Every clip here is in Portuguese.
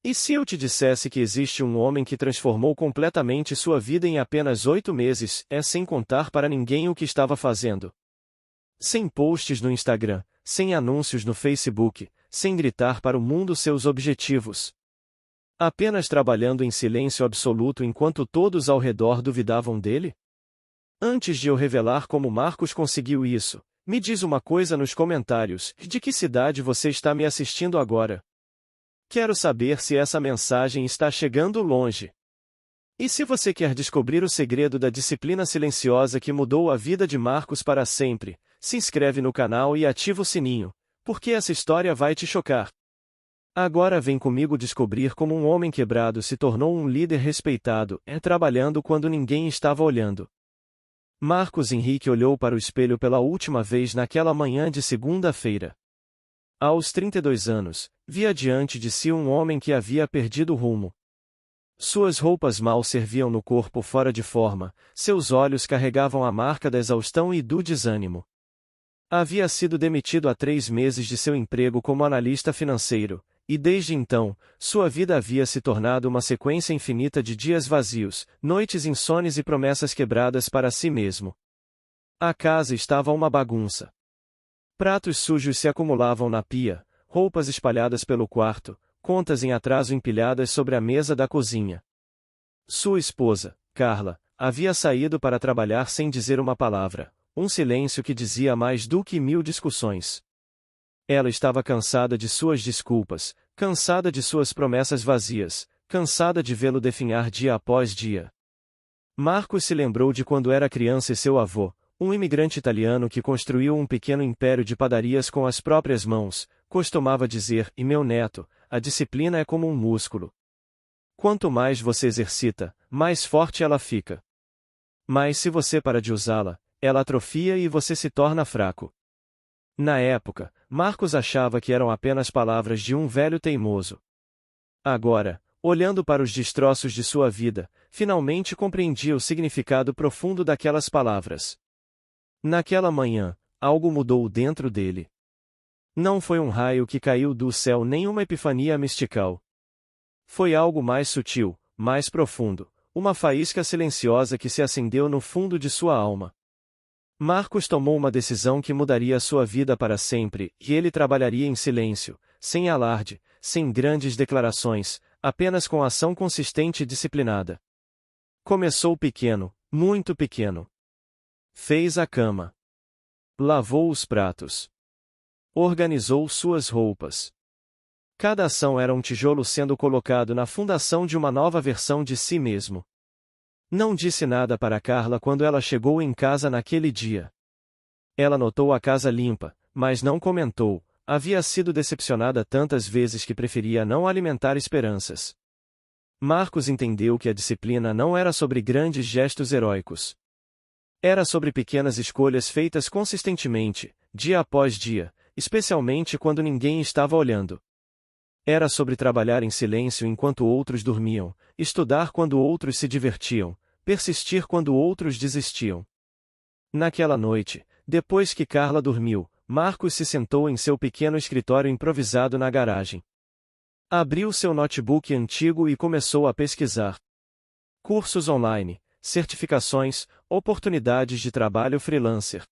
E se eu te dissesse que existe um homem que transformou completamente sua vida em apenas 8 meses, sem contar para ninguém o que estava fazendo? Sem posts no Instagram, sem anúncios no Facebook, sem gritar para o mundo seus objetivos. Apenas trabalhando em silêncio absoluto enquanto todos ao redor duvidavam dele? Antes de eu revelar como Marcos conseguiu isso, me diz uma coisa nos comentários: de que cidade você está me assistindo agora? Quero saber se essa mensagem está chegando longe. E se você quer descobrir o segredo da disciplina silenciosa que mudou a vida de Marcos para sempre, se inscreve no canal e ativa o sininho, porque essa história vai te chocar. Agora vem comigo descobrir como um homem quebrado se tornou um líder respeitado, trabalhando quando ninguém estava olhando. Marcos Henrique olhou para o espelho pela última vez naquela manhã de segunda-feira. Aos 32 anos, via diante de si um homem que havia perdido o rumo. Suas roupas mal serviam no corpo fora de forma, seus olhos carregavam a marca da exaustão e do desânimo. Havia sido demitido há 3 meses de seu emprego como analista financeiro, e desde então, sua vida havia se tornado uma sequência infinita de dias vazios, noites insones e promessas quebradas para si mesmo. A casa estava uma bagunça. Pratos sujos se acumulavam na pia, roupas espalhadas pelo quarto, contas em atraso empilhadas sobre a mesa da cozinha. Sua esposa, Carla, havia saído para trabalhar sem dizer uma palavra, um silêncio que dizia mais do que 1000 discussões. Ela estava cansada de suas desculpas, cansada de suas promessas vazias, cansada de vê-lo definhar dia após dia. Marcos se lembrou de quando era criança e seu avô, um imigrante italiano que construiu um pequeno império de padarias com as próprias mãos, costumava dizer: "E meu neto, a disciplina é como um músculo. Quanto mais você exercita, mais forte ela fica. Mas se você para de usá-la, ela atrofia e você se torna fraco." Na época, Marcos achava que eram apenas palavras de um velho teimoso. Agora, olhando para os destroços de sua vida, finalmente compreendia o significado profundo daquelas palavras. Naquela manhã, algo mudou dentro dele. Não foi um raio que caiu do céu nem uma epifania mistical. Foi algo mais sutil, mais profundo, uma faísca silenciosa que se acendeu no fundo de sua alma. Marcos tomou uma decisão que mudaria sua vida para sempre, e ele trabalharia em silêncio, sem alarde, sem grandes declarações, apenas com ação consistente e disciplinada. Começou pequeno, muito pequeno. Fez a cama. Lavou os pratos. Organizou suas roupas. Cada ação era um tijolo sendo colocado na fundação de uma nova versão de si mesmo. Não disse nada para Carla quando ela chegou em casa naquele dia. Ela notou a casa limpa, mas não comentou, havia sido decepcionada tantas vezes que preferia não alimentar esperanças. Marcos entendeu que a disciplina não era sobre grandes gestos heróicos. Era sobre pequenas escolhas feitas consistentemente, dia após dia, especialmente quando ninguém estava olhando. Era sobre trabalhar em silêncio enquanto outros dormiam, estudar quando outros se divertiam, persistir quando outros desistiam. Naquela noite, depois que Carla dormiu, Marcos se sentou em seu pequeno escritório improvisado na garagem. Abriu seu notebook antigo e começou a pesquisar. Cursos online, certificações, oportunidades de trabalho freelancer.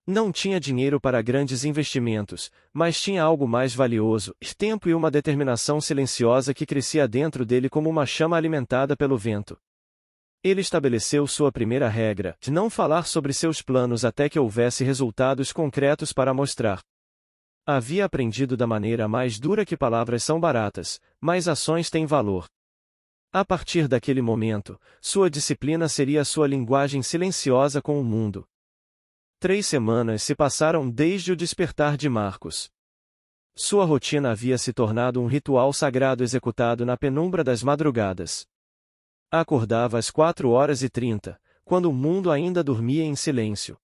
Não tinha dinheiro para grandes investimentos, mas tinha algo mais valioso: tempo e uma determinação silenciosa que crescia dentro dele como uma chama alimentada pelo vento. Ele estabeleceu sua primeira regra, de não falar sobre seus planos até que houvesse resultados concretos para mostrar. Havia aprendido da maneira mais dura que palavras são baratas, mas ações têm valor. A partir daquele momento, sua disciplina seria sua linguagem silenciosa com o mundo. 3 semanas se passaram desde o despertar de Marcos. Sua rotina havia se tornado um ritual sagrado executado na penumbra das madrugadas. Acordava às 4h30, quando o mundo ainda dormia em silêncio.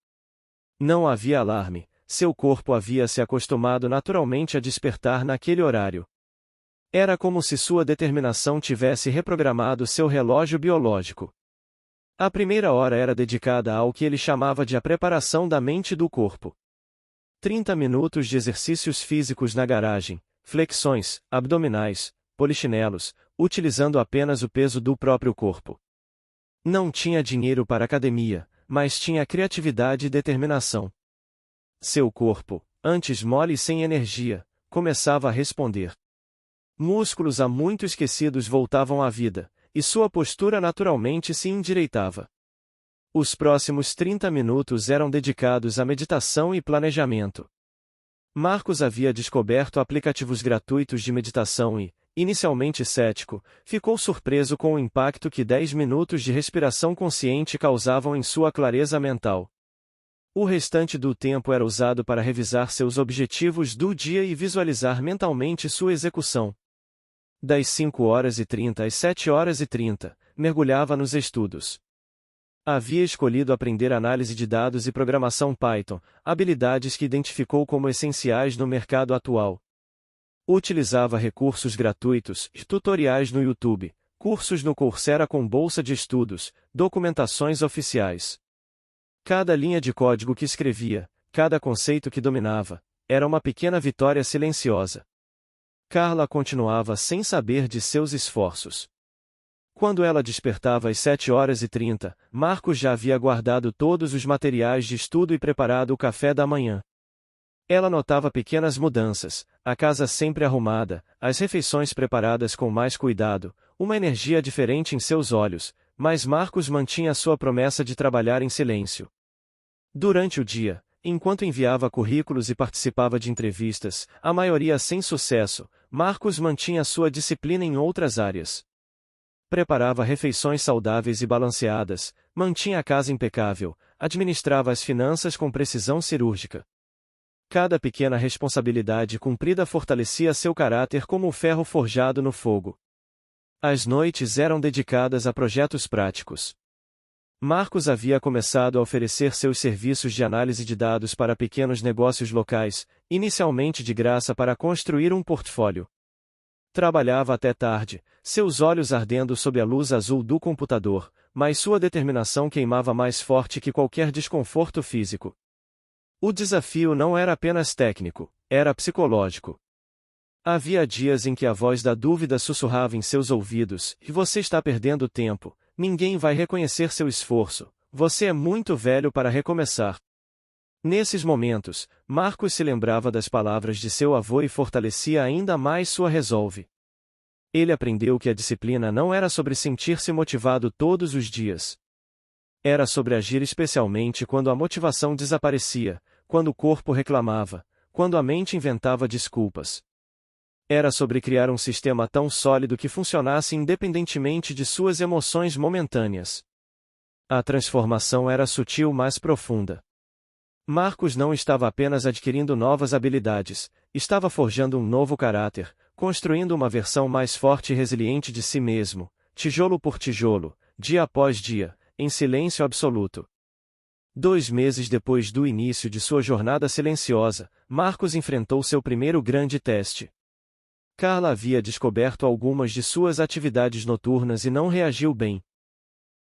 Não havia alarme, seu corpo havia se acostumado naturalmente a despertar naquele horário. Era como se sua determinação tivesse reprogramado seu relógio biológico. A primeira hora era dedicada ao que ele chamava de a preparação da mente e do corpo. 30 minutos de exercícios físicos na garagem, flexões, abdominais, polichinelos, utilizando apenas o peso do próprio corpo. Não tinha dinheiro para academia, mas tinha criatividade e determinação. Seu corpo, antes mole e sem energia, começava a responder. Músculos há muito esquecidos voltavam à vida, e sua postura naturalmente se endireitava. Os próximos 30 minutos eram dedicados à meditação e planejamento. Marcos havia descoberto aplicativos gratuitos de meditação e, inicialmente cético, ficou surpreso com o impacto que 10 minutos de respiração consciente causavam em sua clareza mental. O restante do tempo era usado para revisar seus objetivos do dia e visualizar mentalmente sua execução. Das 5h30 às 7h30, mergulhava nos estudos. Havia escolhido aprender análise de dados e programação Python, habilidades que identificou como essenciais no mercado atual. Utilizava recursos gratuitos, tutoriais no YouTube, cursos no Coursera com bolsa de estudos, documentações oficiais. Cada linha de código que escrevia, cada conceito que dominava, era uma pequena vitória silenciosa. Carla continuava sem saber de seus esforços. Quando ela despertava às 7h30, Marcos já havia guardado todos os materiais de estudo e preparado o café da manhã. Ela notava pequenas mudanças, a casa sempre arrumada, as refeições preparadas com mais cuidado, uma energia diferente em seus olhos, mas Marcos mantinha sua promessa de trabalhar em silêncio. Durante o dia, enquanto enviava currículos e participava de entrevistas, a maioria sem sucesso, Marcos mantinha sua disciplina em outras áreas. Preparava refeições saudáveis e balanceadas, mantinha a casa impecável, administrava as finanças com precisão cirúrgica. Cada pequena responsabilidade cumprida fortalecia seu caráter como o ferro forjado no fogo. As noites eram dedicadas a projetos práticos. Marcos havia começado a oferecer seus serviços de análise de dados para pequenos negócios locais, inicialmente de graça para construir um portfólio. Trabalhava até tarde, seus olhos ardendo sob a luz azul do computador, mas sua determinação queimava mais forte que qualquer desconforto físico. O desafio não era apenas técnico, era psicológico. Havia dias em que a voz da dúvida sussurrava em seus ouvidos: "E você está perdendo tempo, ninguém vai reconhecer seu esforço, você é muito velho para recomeçar." Nesses momentos, Marcos se lembrava das palavras de seu avô e fortalecia ainda mais sua resolve. Ele aprendeu que a disciplina não era sobre sentir-se motivado todos os dias. Era sobre agir especialmente quando a motivação desaparecia, quando o corpo reclamava, quando a mente inventava desculpas. Era sobre criar um sistema tão sólido que funcionasse independentemente de suas emoções momentâneas. A transformação era sutil mas profunda. Marcos não estava apenas adquirindo novas habilidades, estava forjando um novo caráter, construindo uma versão mais forte e resiliente de si mesmo, tijolo por tijolo, dia após dia, em silêncio absoluto. 2 meses depois do início de sua jornada silenciosa, Marcos enfrentou seu primeiro grande teste. Carla havia descoberto algumas de suas atividades noturnas e não reagiu bem.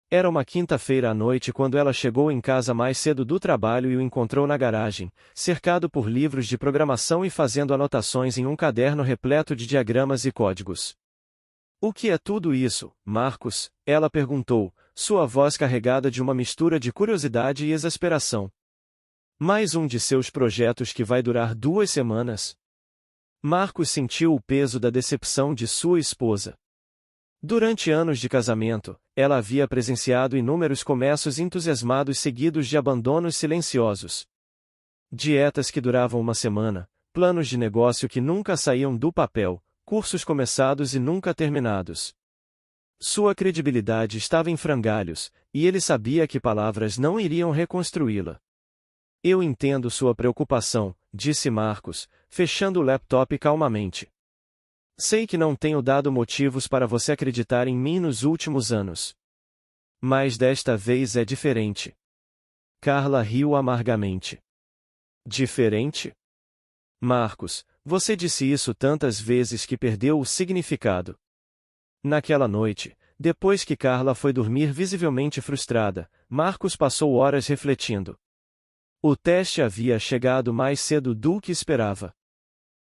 Era uma quinta-feira à noite quando ela chegou em casa mais cedo do trabalho e o encontrou na garagem, cercado por livros de programação e fazendo anotações em um caderno repleto de diagramas e códigos. "O que é tudo isso, Marcos?" ela perguntou, sua voz carregada de uma mistura de curiosidade e exasperação. "Mais um de seus projetos que vai durar 2 semanas?" Marcos sentiu o peso da decepção de sua esposa. Durante anos de casamento, ela havia presenciado inúmeros começos entusiasmados seguidos de abandonos silenciosos. Dietas que duravam uma semana, planos de negócio que nunca saíam do papel, cursos começados e nunca terminados. Sua credibilidade estava em frangalhos, e ele sabia que palavras não iriam reconstruí-la. "Eu entendo sua preocupação", disse Marcos, fechando o laptop calmamente. "Sei que não tenho dado motivos para você acreditar em mim nos últimos anos. Mas desta vez é diferente." Carla riu amargamente. "Diferente? Marcos, você disse isso tantas vezes que perdeu o significado." Naquela noite, depois que Carla foi dormir visivelmente frustrada, Marcos passou horas refletindo. O teste havia chegado mais cedo do que esperava.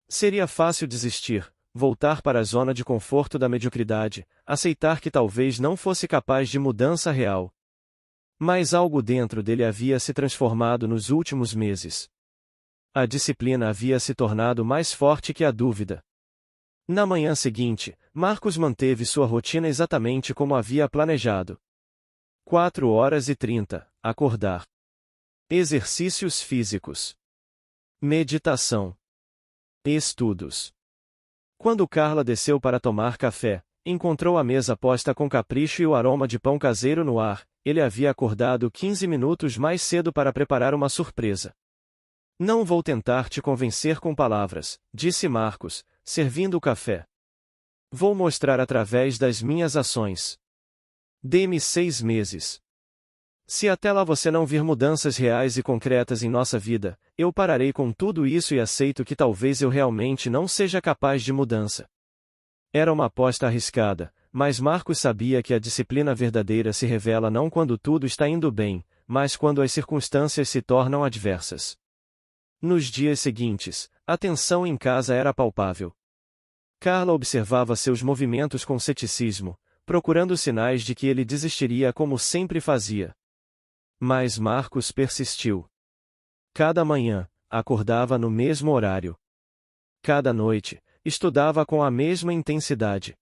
Seria fácil desistir, voltar para a zona de conforto da mediocridade, aceitar que talvez não fosse capaz de mudança real. Mas algo dentro dele havia se transformado nos últimos meses. A disciplina havia se tornado mais forte que a dúvida. Na manhã seguinte, Marcos manteve sua rotina exatamente como havia planejado. 4h30, acordar. Exercícios físicos. Meditação. Estudos. Quando Carla desceu para tomar café, encontrou a mesa posta com capricho e o aroma de pão caseiro no ar. Ele havia acordado 15 minutos mais cedo para preparar uma surpresa. Não vou tentar te convencer com palavras, disse Marcos, servindo o café. Vou mostrar através das minhas ações. Dê-me 6 meses. Se até lá você não vir mudanças reais e concretas em nossa vida, eu pararei com tudo isso e aceito que talvez eu realmente não seja capaz de mudança. Era uma aposta arriscada, mas Marcos sabia que a disciplina verdadeira se revela não quando tudo está indo bem, mas quando as circunstâncias se tornam adversas. Nos dias seguintes, a tensão em casa era palpável. Carla observava seus movimentos com ceticismo, procurando sinais de que ele desistiria como sempre fazia. Mas Marcos persistiu. Cada manhã, acordava no mesmo horário. Cada noite, estudava com a mesma intensidade.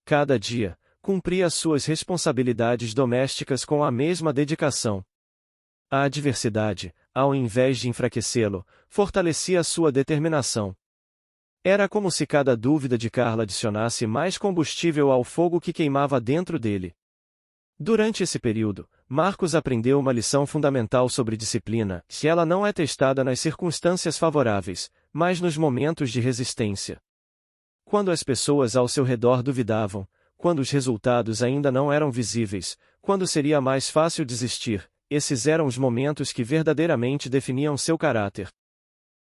Cada dia, cumpria suas responsabilidades domésticas com a mesma dedicação. A adversidade, ao invés de enfraquecê-lo, fortalecia sua determinação. Era como se cada dúvida de Carla adicionasse mais combustível ao fogo que queimava dentro dele. Durante esse período, Marcos aprendeu uma lição fundamental sobre disciplina, que ela não é testada nas circunstâncias favoráveis, mas nos momentos de resistência. Quando as pessoas ao seu redor duvidavam, quando os resultados ainda não eram visíveis, quando seria mais fácil desistir, esses eram os momentos que verdadeiramente definiam seu caráter.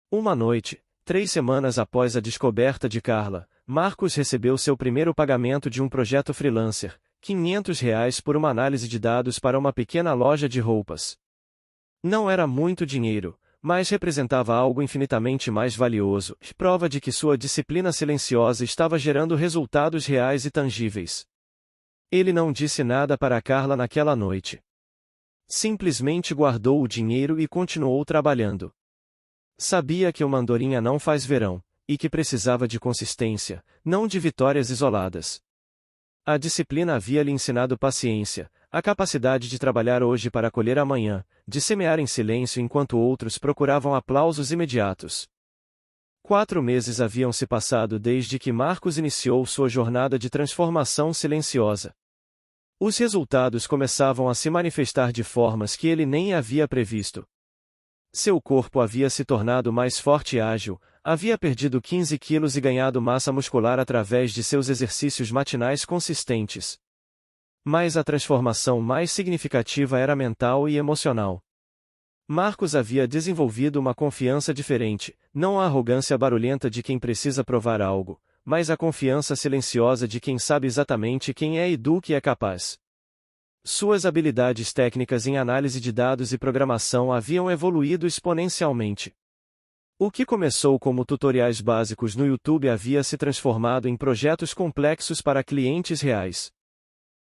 Uma noite, 3 semanas após a descoberta de Carla, Marcos recebeu seu primeiro pagamento de um projeto freelancer, R$ 500 por uma análise de dados para uma pequena loja de roupas. Não era muito dinheiro, mas representava algo infinitamente mais valioso, prova de que sua disciplina silenciosa estava gerando resultados reais e tangíveis. Ele não disse nada para Carla naquela noite. Simplesmente guardou o dinheiro e continuou trabalhando. Sabia que uma andorinha não faz verão, e que precisava de consistência, não de vitórias isoladas. A disciplina havia lhe ensinado paciência, a capacidade de trabalhar hoje para colher amanhã, de semear em silêncio enquanto outros procuravam aplausos imediatos. 4 meses haviam se passado desde que Marcos iniciou sua jornada de transformação silenciosa. Os resultados começavam a se manifestar de formas que ele nem havia previsto. Seu corpo havia se tornado mais forte e ágil, havia perdido 15 quilos e ganhado massa muscular através de seus exercícios matinais consistentes. Mas a transformação mais significativa era mental e emocional. Marcos havia desenvolvido uma confiança diferente, não a arrogância barulhenta de quem precisa provar algo, mas a confiança silenciosa de quem sabe exatamente quem é e do que é capaz. Suas habilidades técnicas em análise de dados e programação haviam evoluído exponencialmente. O que começou como tutoriais básicos no YouTube havia se transformado em projetos complexos para clientes reais.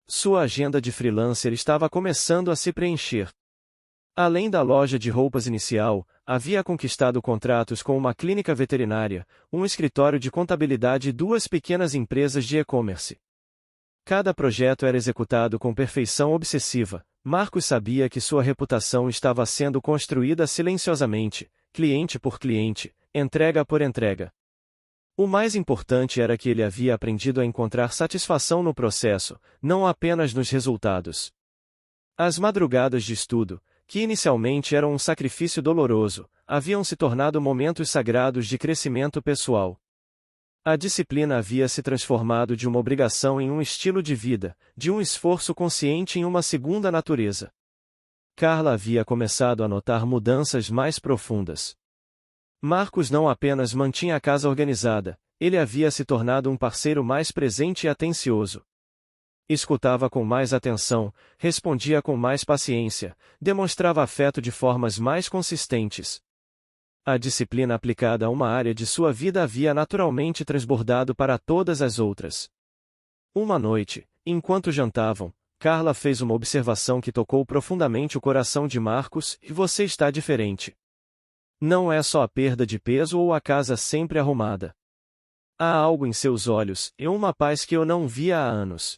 Sua agenda de freelancer estava começando a se preencher. Além da loja de roupas inicial, havia conquistado contratos com uma clínica veterinária, um escritório de contabilidade e 2 pequenas empresas de e-commerce. Cada projeto era executado com perfeição obsessiva. Marcos sabia que sua reputação estava sendo construída silenciosamente, cliente por cliente, entrega por entrega. O mais importante era que ele havia aprendido a encontrar satisfação no processo, não apenas nos resultados. As madrugadas de estudo, que inicialmente eram um sacrifício doloroso, haviam se tornado momentos sagrados de crescimento pessoal. A disciplina havia se transformado de uma obrigação em um estilo de vida, de um esforço consciente em uma segunda natureza. Carla havia começado a notar mudanças mais profundas. Marcos não apenas mantinha a casa organizada, ele havia se tornado um parceiro mais presente e atencioso. Escutava com mais atenção, respondia com mais paciência, demonstrava afeto de formas mais consistentes. A disciplina aplicada a uma área de sua vida havia naturalmente transbordado para todas as outras. Uma noite, enquanto jantavam, Carla fez uma observação que tocou profundamente o coração de Marcos: e você está diferente. Não é só a perda de peso ou a casa sempre arrumada. Há algo em seus olhos, e uma paz que eu não via há anos.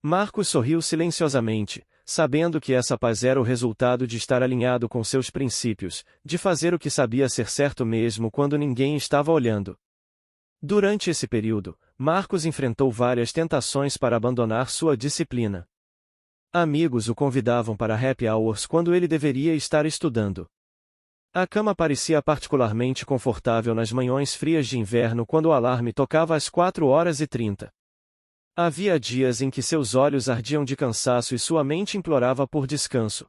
Marcos sorriu silenciosamente, sabendo que essa paz era o resultado de estar alinhado com seus princípios, de fazer o que sabia ser certo mesmo quando ninguém estava olhando. Durante esse período, Marcos enfrentou várias tentações para abandonar sua disciplina. Amigos o convidavam para happy hours quando ele deveria estar estudando. A cama parecia particularmente confortável nas manhãs frias de inverno quando o alarme tocava às 4h30. Havia dias em que seus olhos ardiam de cansaço e sua mente implorava por descanso.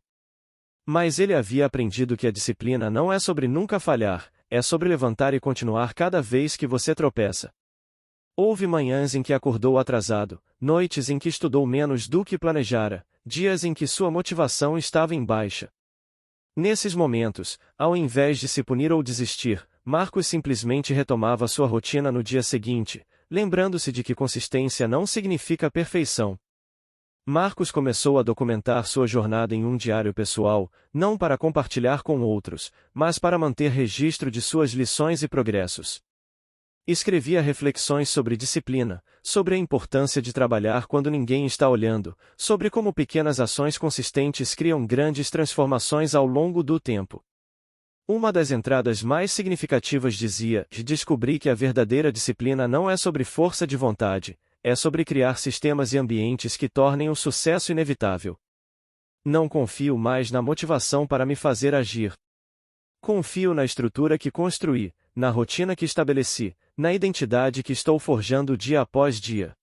Mas ele havia aprendido que a disciplina não é sobre nunca falhar, é sobre levantar e continuar cada vez que você tropeça. Houve manhãs em que acordou atrasado, noites em que estudou menos do que planejara, dias em que sua motivação estava em baixa. Nesses momentos, ao invés de se punir ou desistir, Marcos simplesmente retomava sua rotina no dia seguinte, lembrando-se de que consistência não significa perfeição. Marcos começou a documentar sua jornada em um diário pessoal, não para compartilhar com outros, mas para manter registro de suas lições e progressos. Escrevia reflexões sobre disciplina, sobre a importância de trabalhar quando ninguém está olhando, sobre como pequenas ações consistentes criam grandes transformações ao longo do tempo. Uma das entradas mais significativas dizia: descobri que a verdadeira disciplina não é sobre força de vontade, é sobre criar sistemas e ambientes que tornem o sucesso inevitável. Não confio mais na motivação para me fazer agir. Confio na estrutura que construí, na rotina que estabeleci, na identidade que estou forjando dia após dia.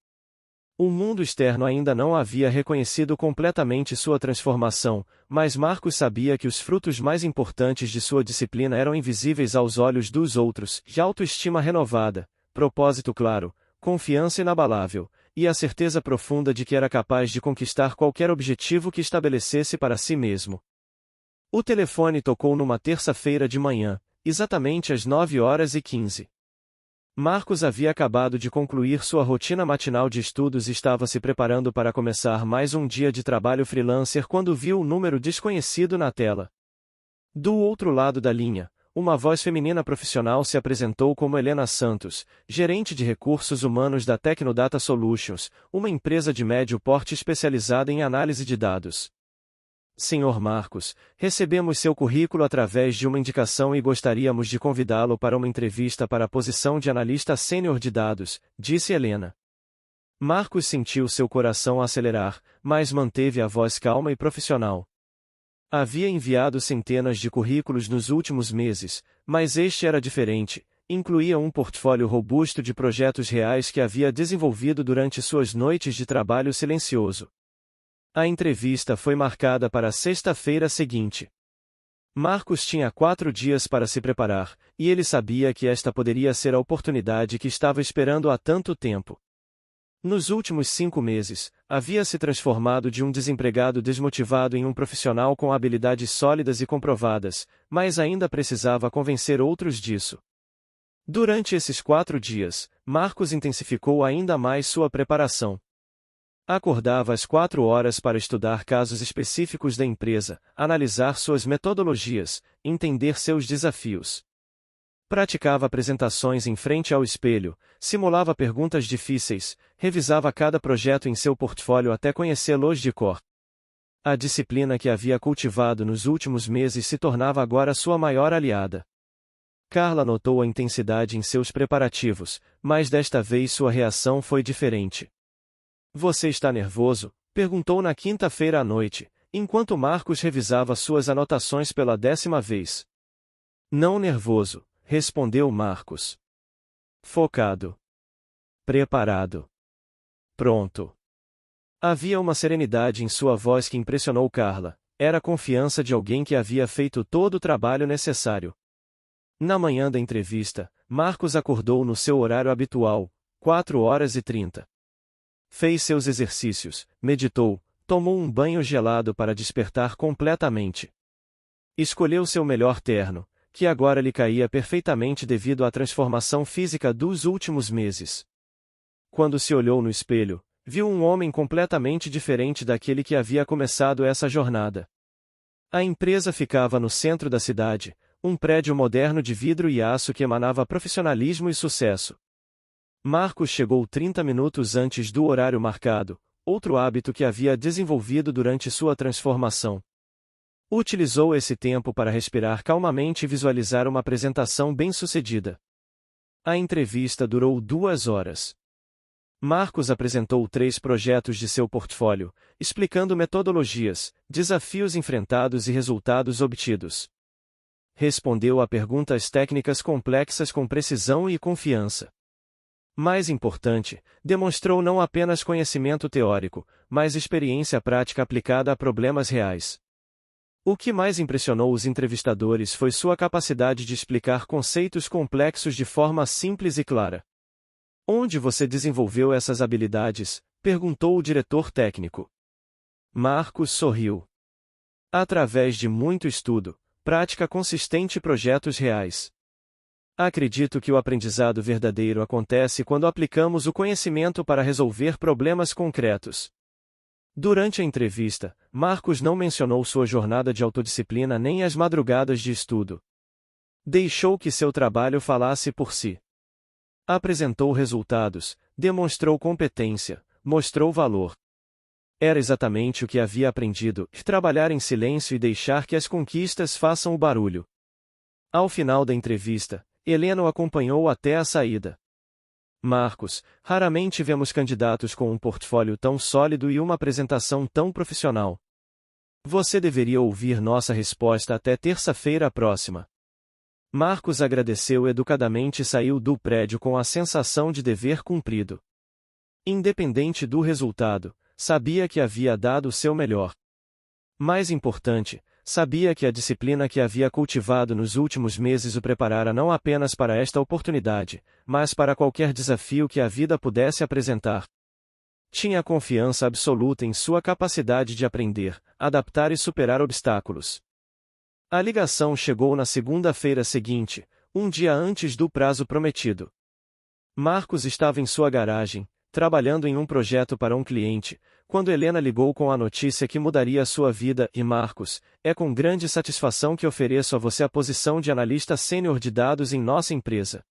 O mundo externo ainda não havia reconhecido completamente sua transformação, mas Marcos sabia que os frutos mais importantes de sua disciplina eram invisíveis aos olhos dos outros: de autoestima renovada, propósito claro, confiança inabalável, e a certeza profunda de que era capaz de conquistar qualquer objetivo que estabelecesse para si mesmo. O telefone tocou numa terça-feira de manhã, exatamente às 9h15. Marcos havia acabado de concluir sua rotina matinal de estudos e estava se preparando para começar mais um dia de trabalho freelancer quando viu um número desconhecido na tela. Do outro lado da linha, uma voz feminina profissional se apresentou como Helena Santos, gerente de recursos humanos da Tecnodata Solutions, uma empresa de médio porte especializada em análise de dados. Senhor Marcos, recebemos seu currículo através de uma indicação e gostaríamos de convidá-lo para uma entrevista para a posição de analista sênior de dados, disse Helena. Marcos sentiu seu coração acelerar, mas manteve a voz calma e profissional. Havia enviado centenas de currículos nos últimos meses, mas este era diferente, incluía um portfólio robusto de projetos reais que havia desenvolvido durante suas noites de trabalho silencioso. A entrevista foi marcada para a sexta-feira seguinte. Marcos tinha 4 dias para se preparar, e ele sabia que esta poderia ser a oportunidade que estava esperando há tanto tempo. Nos últimos 5 meses, havia se transformado de um desempregado desmotivado em um profissional com habilidades sólidas e comprovadas, mas ainda precisava convencer outros disso. Durante esses 4 dias, Marcos intensificou ainda mais sua preparação. Acordava às 4 horas para estudar casos específicos da empresa, analisar suas metodologias, entender seus desafios. Praticava apresentações em frente ao espelho, simulava perguntas difíceis, revisava cada projeto em seu portfólio até conhecê-los de cor. A disciplina que havia cultivado nos últimos meses se tornava agora sua maior aliada. Carla notou a intensidade em seus preparativos, mas desta vez sua reação foi diferente. Você está nervoso? Perguntou na quinta-feira à noite, enquanto Marcos revisava suas anotações pela 10ª vez. Não nervoso, respondeu Marcos. Focado. Preparado. Pronto. Havia uma serenidade em sua voz que impressionou Carla, era a confiança de alguém que havia feito todo o trabalho necessário. Na manhã da entrevista, Marcos acordou no seu horário habitual, 4h30. Fez seus exercícios, meditou, tomou um banho gelado para despertar completamente. Escolheu seu melhor terno, que agora lhe caía perfeitamente devido à transformação física dos últimos meses. Quando se olhou no espelho, viu um homem completamente diferente daquele que havia começado essa jornada. A empresa ficava no centro da cidade, um prédio moderno de vidro e aço que emanava profissionalismo e sucesso. Marcos chegou 30 minutos antes do horário marcado, outro hábito que havia desenvolvido durante sua transformação. Utilizou esse tempo para respirar calmamente e visualizar uma apresentação bem-sucedida. A entrevista durou 2 horas. Marcos apresentou 3 projetos de seu portfólio, explicando metodologias, desafios enfrentados e resultados obtidos. Respondeu a perguntas técnicas complexas com precisão e confiança. Mais importante, demonstrou não apenas conhecimento teórico, mas experiência prática aplicada a problemas reais. O que mais impressionou os entrevistadores foi sua capacidade de explicar conceitos complexos de forma simples e clara. Onde você desenvolveu essas habilidades? Perguntou o diretor técnico. Marcos sorriu. Através de muito estudo, prática consistente e projetos reais. Acredito que o aprendizado verdadeiro acontece quando aplicamos o conhecimento para resolver problemas concretos. Durante a entrevista, Marcos não mencionou sua jornada de autodisciplina nem as madrugadas de estudo. Deixou que seu trabalho falasse por si. Apresentou resultados, demonstrou competência, mostrou valor. Era exatamente o que havia aprendido: trabalhar em silêncio e deixar que as conquistas façam o barulho. Ao final da entrevista, Helena o acompanhou até a saída. Marcos, raramente vemos candidatos com um portfólio tão sólido e uma apresentação tão profissional. Você deveria ouvir nossa resposta até terça-feira próxima. Marcos agradeceu educadamente e saiu do prédio com a sensação de dever cumprido. Independente do resultado, sabia que havia dado o seu melhor. Mais importante, sabia que a disciplina que havia cultivado nos últimos meses o preparara não apenas para esta oportunidade, mas para qualquer desafio que a vida pudesse apresentar. Tinha confiança absoluta em sua capacidade de aprender, adaptar e superar obstáculos. A ligação chegou na segunda-feira seguinte, um dia antes do prazo prometido. Marcos estava em sua garagem, trabalhando em um projeto para um cliente, quando Helena ligou com a notícia que mudaria a sua vida. E Marcos, é com grande satisfação que ofereço a você a posição de analista sênior de dados em nossa empresa.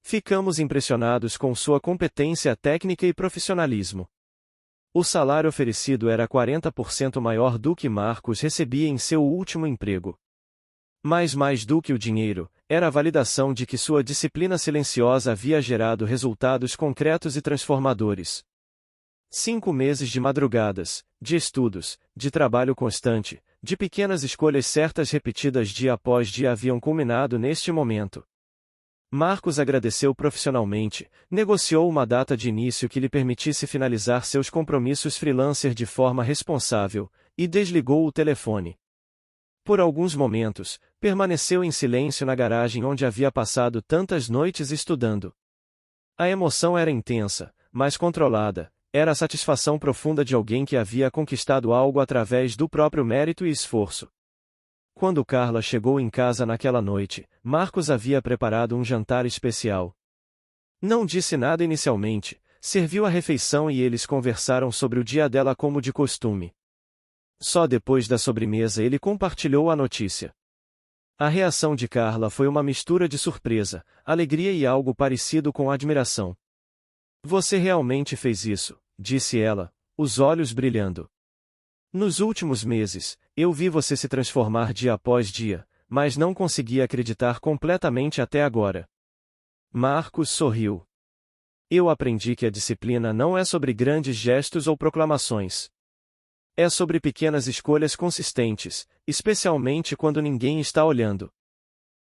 Ficamos impressionados com sua competência técnica e profissionalismo. O salário oferecido era 40% maior do que Marcos recebia em seu último emprego. Mas mais do que o dinheiro, era a validação de que sua disciplina silenciosa havia gerado resultados concretos e transformadores. 5 meses de madrugadas, de estudos, de trabalho constante, de pequenas escolhas certas repetidas dia após dia haviam culminado neste momento. Marcos agradeceu profissionalmente, negociou uma data de início que lhe permitisse finalizar seus compromissos freelancer de forma responsável, e desligou o telefone. Por alguns momentos, permaneceu em silêncio na garagem onde havia passado tantas noites estudando. A emoção era intensa, mas controlada. Era a satisfação profunda de alguém que havia conquistado algo através do próprio mérito e esforço. Quando Carla chegou em casa naquela noite, Marcos havia preparado um jantar especial. Não disse nada inicialmente, serviu a refeição e eles conversaram sobre o dia dela como de costume. Só depois da sobremesa ele compartilhou a notícia. A reação de Carla foi uma mistura de surpresa, alegria e algo parecido com admiração. Você realmente fez isso, disse ela, os olhos brilhando. Nos últimos meses, eu vi você se transformar dia após dia, mas não consegui acreditar completamente até agora. Marcos sorriu. Eu aprendi que a disciplina não é sobre grandes gestos ou proclamações. É sobre pequenas escolhas consistentes, especialmente quando ninguém está olhando.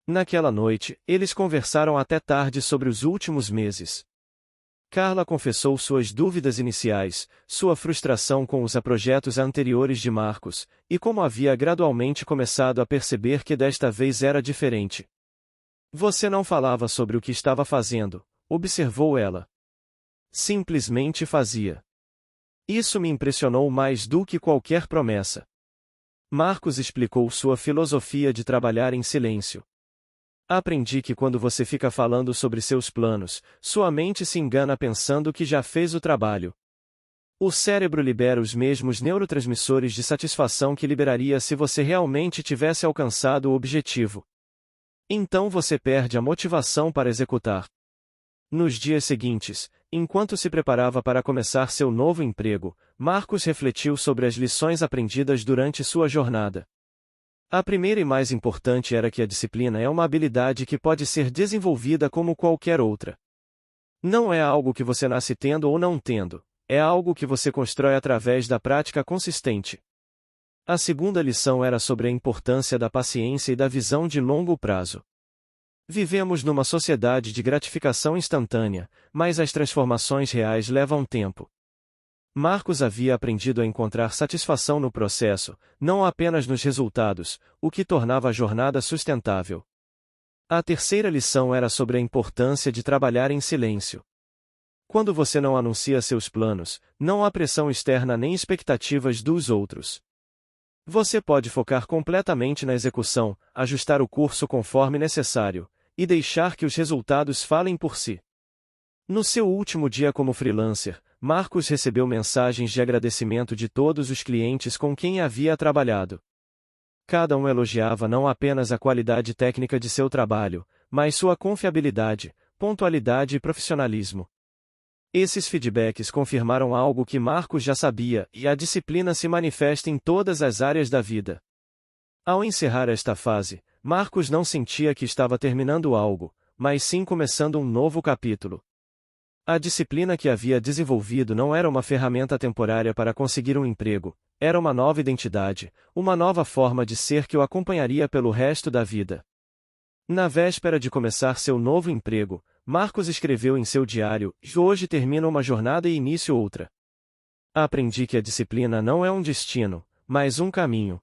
Naquela noite, eles conversaram até tarde sobre os últimos meses. Carla confessou suas dúvidas iniciais, sua frustração com os projetos anteriores de Marcos, e como havia gradualmente começado a perceber que desta vez era diferente. Você não falava sobre o que estava fazendo, observou ela. Simplesmente fazia. Isso me impressionou mais do que qualquer promessa. Marcos explicou sua filosofia de trabalhar em silêncio. Aprendi que quando você fica falando sobre seus planos, sua mente se engana pensando que já fez o trabalho. O cérebro libera os mesmos neurotransmissores de satisfação que liberaria se você realmente tivesse alcançado o objetivo. Então você perde a motivação para executar. Nos dias seguintes, enquanto se preparava para começar seu novo emprego, Marcos refletiu sobre as lições aprendidas durante sua jornada. A primeira e mais importante era que a disciplina é uma habilidade que pode ser desenvolvida como qualquer outra. Não é algo que você nasce tendo ou não tendo, é algo que você constrói através da prática consistente. A segunda lição era sobre a importância da paciência e da visão de longo prazo. Vivemos numa sociedade de gratificação instantânea, mas as transformações reais levam tempo. Marcos havia aprendido a encontrar satisfação no processo, não apenas nos resultados, o que tornava a jornada sustentável. A terceira lição era sobre a importância de trabalhar em silêncio. Quando você não anuncia seus planos, não há pressão externa nem expectativas dos outros. Você pode focar completamente na execução, ajustar o curso conforme necessário, e deixar que os resultados falem por si. No seu último dia como freelancer, Marcos recebeu mensagens de agradecimento de todos os clientes com quem havia trabalhado. Cada um elogiava não apenas a qualidade técnica de seu trabalho, mas sua confiabilidade, pontualidade e profissionalismo. Esses feedbacks confirmaram algo que Marcos já sabia, e a disciplina se manifesta em todas as áreas da vida. Ao encerrar esta fase, Marcos não sentia que estava terminando algo, mas sim começando um novo capítulo. A disciplina que havia desenvolvido não era uma ferramenta temporária para conseguir um emprego, era uma nova identidade, uma nova forma de ser que o acompanharia pelo resto da vida. Na véspera de começar seu novo emprego, Marcos escreveu em seu diário: "Hoje termina uma jornada e inicio outra. Aprendi que a disciplina não é um destino, mas um caminho.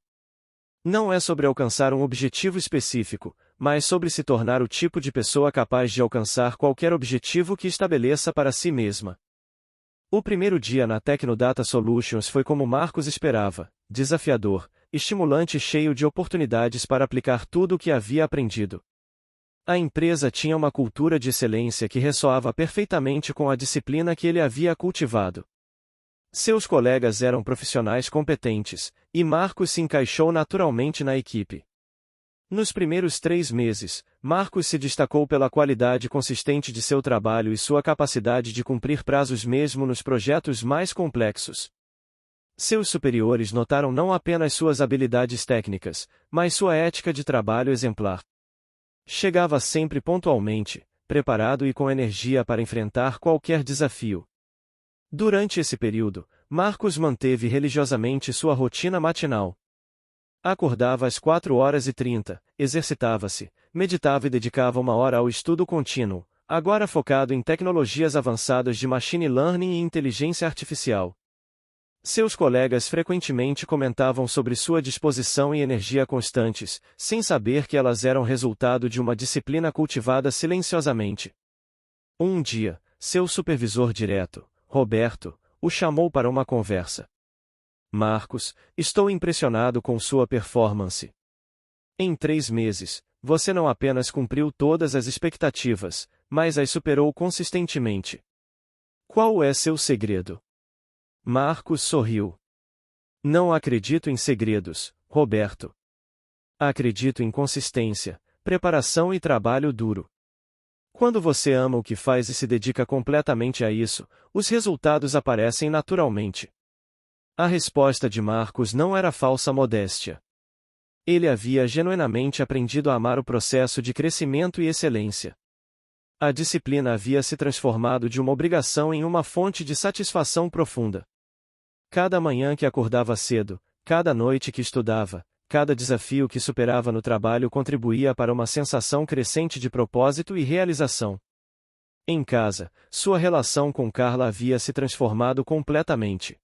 Não é sobre alcançar um objetivo específico, mas sobre se tornar o tipo de pessoa capaz de alcançar qualquer objetivo que estabeleça para si mesma." O primeiro dia na Tecnodata Solutions foi como Marcos esperava, desafiador, estimulante e cheio de oportunidades para aplicar tudo o que havia aprendido. A empresa tinha uma cultura de excelência que ressoava perfeitamente com a disciplina que ele havia cultivado. Seus colegas eram profissionais competentes, e Marcos se encaixou naturalmente na equipe. Nos primeiros 3 meses, Marcos se destacou pela qualidade consistente de seu trabalho e sua capacidade de cumprir prazos mesmo nos projetos mais complexos. Seus superiores notaram não apenas suas habilidades técnicas, mas sua ética de trabalho exemplar. Chegava sempre pontualmente, preparado e com energia para enfrentar qualquer desafio. Durante esse período, Marcos manteve religiosamente sua rotina matinal. Acordava às 4h30, exercitava-se, meditava e dedicava 1 hora ao estudo contínuo, agora focado em tecnologias avançadas de machine learning e inteligência artificial. Seus colegas frequentemente comentavam sobre sua disposição e energia constantes, sem saber que elas eram resultado de uma disciplina cultivada silenciosamente. Um dia, seu supervisor direto, Roberto, o chamou para uma conversa. "Marcos, estou impressionado com sua performance. Em 3 meses, você não apenas cumpriu todas as expectativas, mas as superou consistentemente. Qual é seu segredo?" Marcos sorriu. "Não acredito em segredos, Roberto. Acredito em consistência, preparação e trabalho duro. Quando você ama o que faz e se dedica completamente a isso, os resultados aparecem naturalmente." A resposta de Marcos não era falsa modéstia. Ele havia genuinamente aprendido a amar o processo de crescimento e excelência. A disciplina havia se transformado de uma obrigação em uma fonte de satisfação profunda. Cada manhã que acordava cedo, cada noite que estudava, cada desafio que superava no trabalho contribuía para uma sensação crescente de propósito e realização. Em casa, sua relação com Carla havia se transformado completamente.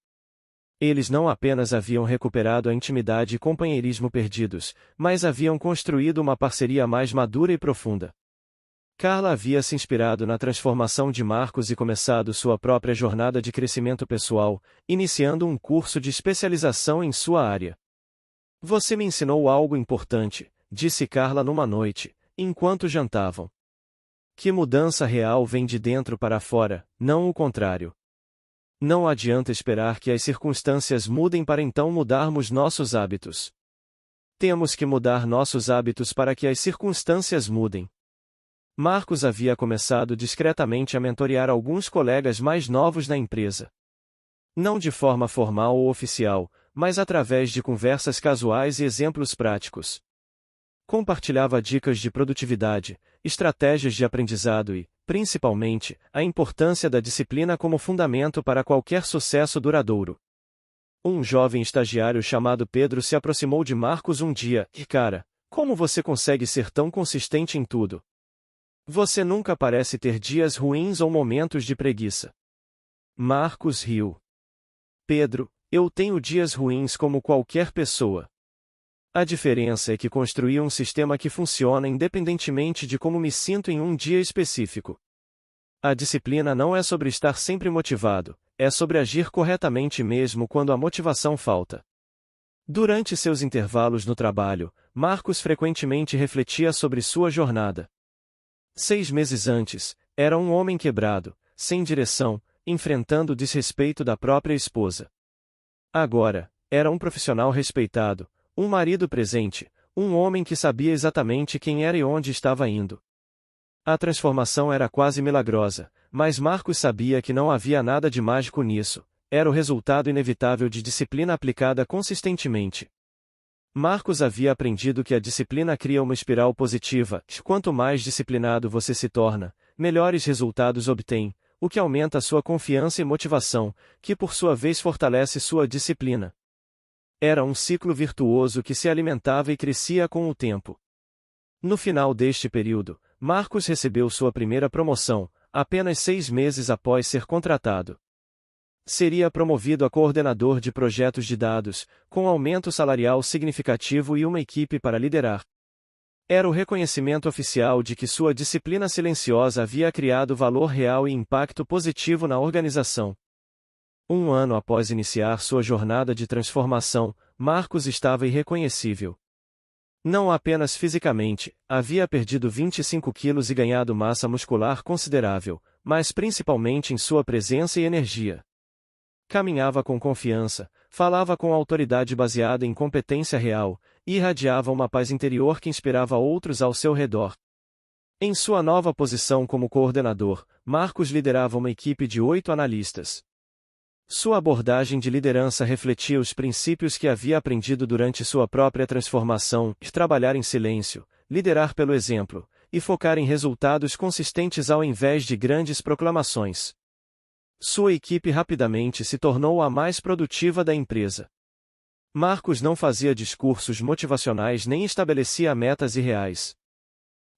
Eles não apenas haviam recuperado a intimidade e companheirismo perdidos, mas haviam construído uma parceria mais madura e profunda. Carla havia se inspirado na transformação de Marcos e começado sua própria jornada de crescimento pessoal, iniciando um curso de especialização em sua área. "Você me ensinou algo importante", disse Carla numa noite, enquanto jantavam. Que mudança real vem de dentro para fora, não o contrário. Não adianta esperar que as circunstâncias mudem para então mudarmos nossos hábitos. Temos que mudar nossos hábitos para que as circunstâncias mudem. Marcos havia começado discretamente a mentorear alguns colegas mais novos na empresa. Não de forma formal ou oficial, mas através de conversas casuais e exemplos práticos. Compartilhava dicas de produtividade, estratégias de aprendizado e, principalmente, a importância da disciplina como fundamento para qualquer sucesso duradouro. Um jovem estagiário chamado Pedro se aproximou de Marcos um dia e, cara, como você consegue ser tão consistente em tudo? Você nunca parece ter dias ruins ou momentos de preguiça. Marcos riu. Pedro, eu tenho dias ruins como qualquer pessoa. A diferença é que construí um sistema que funciona independentemente de como me sinto em um dia específico. A disciplina não é sobre estar sempre motivado, é sobre agir corretamente mesmo quando a motivação falta. Durante seus intervalos no trabalho, Marcos frequentemente refletia sobre sua jornada. 6 meses antes, era um homem quebrado, sem direção, enfrentando o desrespeito da própria esposa. Agora, era um profissional respeitado, um marido presente, um homem que sabia exatamente quem era e onde estava indo. A transformação era quase milagrosa, mas Marcos sabia que não havia nada de mágico nisso, era o resultado inevitável de disciplina aplicada consistentemente. Marcos havia aprendido que a disciplina cria uma espiral positiva, quanto mais disciplinado você se torna, melhores resultados obtém, o que aumenta sua confiança e motivação, que por sua vez fortalece sua disciplina. Era um ciclo virtuoso que se alimentava e crescia com o tempo. No final deste período, Marcos recebeu sua primeira promoção, apenas 6 meses após ser contratado. Seria promovido a coordenador de projetos de dados, com aumento salarial significativo e uma equipe para liderar. Era o reconhecimento oficial de que sua disciplina silenciosa havia criado valor real e impacto positivo na organização. Um ano após iniciar sua jornada de transformação, Marcos estava irreconhecível. Não apenas fisicamente, havia perdido 25 quilos e ganhado massa muscular considerável, mas principalmente em sua presença e energia. Caminhava com confiança, falava com autoridade baseada em competência real, e irradiava uma paz interior que inspirava outros ao seu redor. Em sua nova posição como coordenador, Marcos liderava uma equipe de 8 analistas. Sua abordagem de liderança refletia os princípios que havia aprendido durante sua própria transformação, de trabalhar em silêncio, liderar pelo exemplo, e focar em resultados consistentes ao invés de grandes proclamações. Sua equipe rapidamente se tornou a mais produtiva da empresa. Marcos não fazia discursos motivacionais nem estabelecia metas irreais.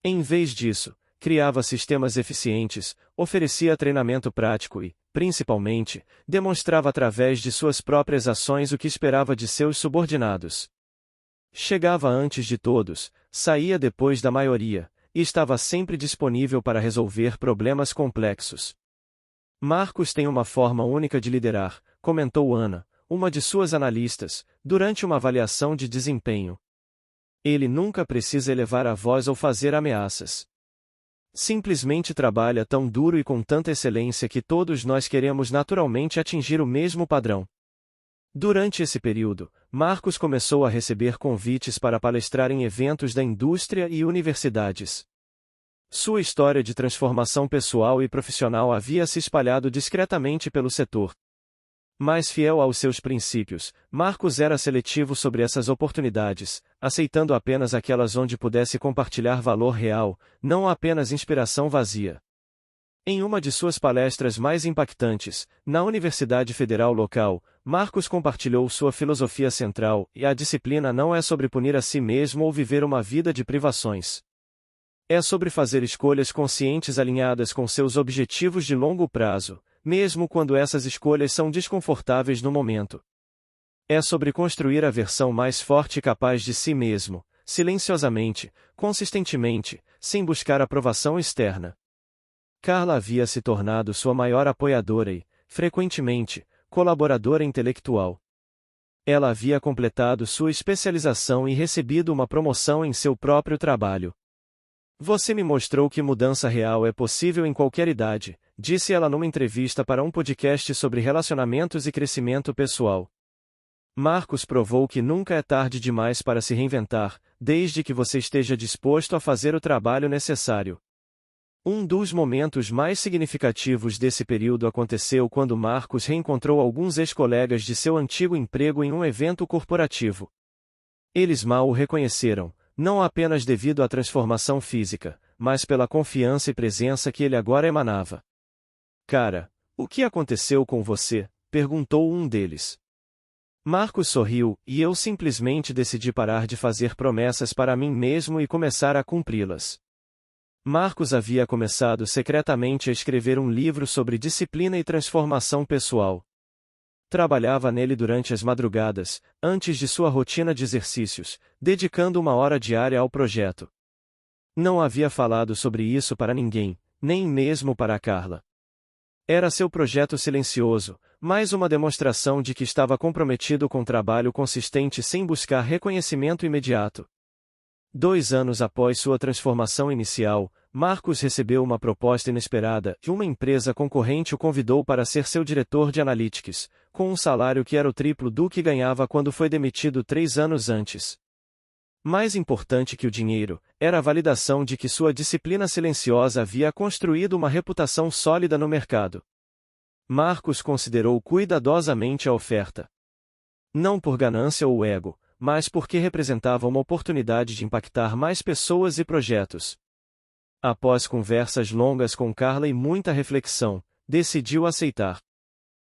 Em vez disso, criava sistemas eficientes, oferecia treinamento prático e, principalmente, demonstrava através de suas próprias ações o que esperava de seus subordinados. Chegava antes de todos, saía depois da maioria, e estava sempre disponível para resolver problemas complexos. Marcos tem uma forma única de liderar, comentou Ana, uma de suas analistas, durante uma avaliação de desempenho. Ele nunca precisa elevar a voz ou fazer ameaças. Simplesmente trabalha tão duro e com tanta excelência que todos nós queremos naturalmente atingir o mesmo padrão. Durante esse período, Marcos começou a receber convites para palestrar em eventos da indústria e universidades. Sua história de transformação pessoal e profissional havia se espalhado discretamente pelo setor. Mais fiel aos seus princípios, Marcos era seletivo sobre essas oportunidades, aceitando apenas aquelas onde pudesse compartilhar valor real, não apenas inspiração vazia. Em uma de suas palestras mais impactantes, na Universidade Federal local, Marcos compartilhou sua filosofia central, e a disciplina não é sobre punir a si mesmo ou viver uma vida de privações. É sobre fazer escolhas conscientes alinhadas com seus objetivos de longo prazo, mesmo quando essas escolhas são desconfortáveis no momento. É sobre construir a versão mais forte e capaz de si mesmo, silenciosamente, consistentemente, sem buscar aprovação externa. Carla havia se tornado sua maior apoiadora e, frequentemente, colaboradora intelectual. Ela havia completado sua especialização e recebido uma promoção em seu próprio trabalho. Você me mostrou que mudança real é possível em qualquer idade, disse ela numa entrevista para um podcast sobre relacionamentos e crescimento pessoal. Marcos provou que nunca é tarde demais para se reinventar, desde que você esteja disposto a fazer o trabalho necessário. Um dos momentos mais significativos desse período aconteceu quando Marcos reencontrou alguns ex-colegas de seu antigo emprego em um evento corporativo. Eles mal o reconheceram, não apenas devido à transformação física, mas pela confiança e presença que ele agora emanava. Cara, o que aconteceu com você? Perguntou um deles. Marcos sorriu, e eu simplesmente decidi parar de fazer promessas para mim mesmo e começar a cumpri-las. Marcos havia começado secretamente a escrever um livro sobre disciplina e transformação pessoal. Trabalhava nele durante as madrugadas, antes de sua rotina de exercícios, dedicando 1 hora diária ao projeto. Não havia falado sobre isso para ninguém, nem mesmo para Carla. Era seu projeto silencioso, mais uma demonstração de que estava comprometido com trabalho consistente sem buscar reconhecimento imediato. 2 anos após sua transformação inicial, Marcos recebeu uma proposta inesperada e uma empresa concorrente o convidou para ser seu diretor de analytics, com um salário que era o triplo do que ganhava quando foi demitido 3 anos antes. Mais importante que o dinheiro, era a validação de que sua disciplina silenciosa havia construído uma reputação sólida no mercado. Marcos considerou cuidadosamente a oferta. Não por ganância ou ego, mas porque representava uma oportunidade de impactar mais pessoas e projetos. Após conversas longas com Carla e muita reflexão, decidiu aceitar.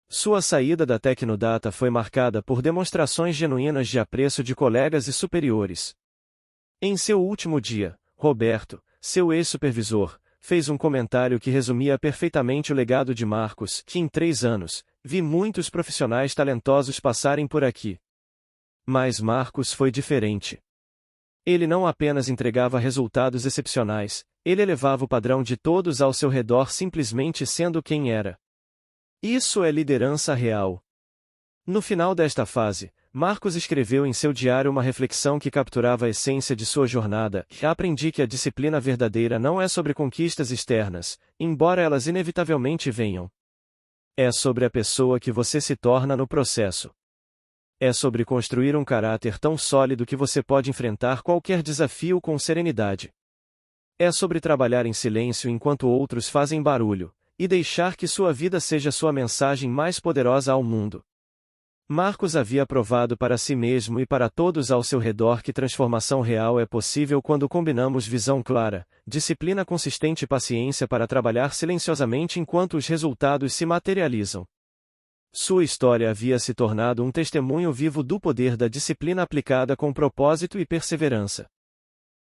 Sua saída da Tecnodata foi marcada por demonstrações genuínas de apreço de colegas e superiores. Em seu último dia, Roberto, seu ex-supervisor, fez um comentário que resumia perfeitamente o legado de Marcos, que em 3 anos, vi muitos profissionais talentosos passarem por aqui. Mas Marcos foi diferente. Ele não apenas entregava resultados excepcionais, ele elevava o padrão de todos ao seu redor simplesmente sendo quem era. Isso é liderança real. No final desta fase, Marcos escreveu em seu diário uma reflexão que capturava a essência de sua jornada. Aprendi que a disciplina verdadeira não é sobre conquistas externas, embora elas inevitavelmente venham. É sobre a pessoa que você se torna no processo. É sobre construir um caráter tão sólido que você pode enfrentar qualquer desafio com serenidade. É sobre trabalhar em silêncio enquanto outros fazem barulho, e deixar que sua vida seja sua mensagem mais poderosa ao mundo. Marcos havia provado para si mesmo e para todos ao seu redor que transformação real é possível quando combinamos visão clara, disciplina consistente e paciência para trabalhar silenciosamente enquanto os resultados se materializam. Sua história havia se tornado um testemunho vivo do poder da disciplina aplicada com propósito e perseverança.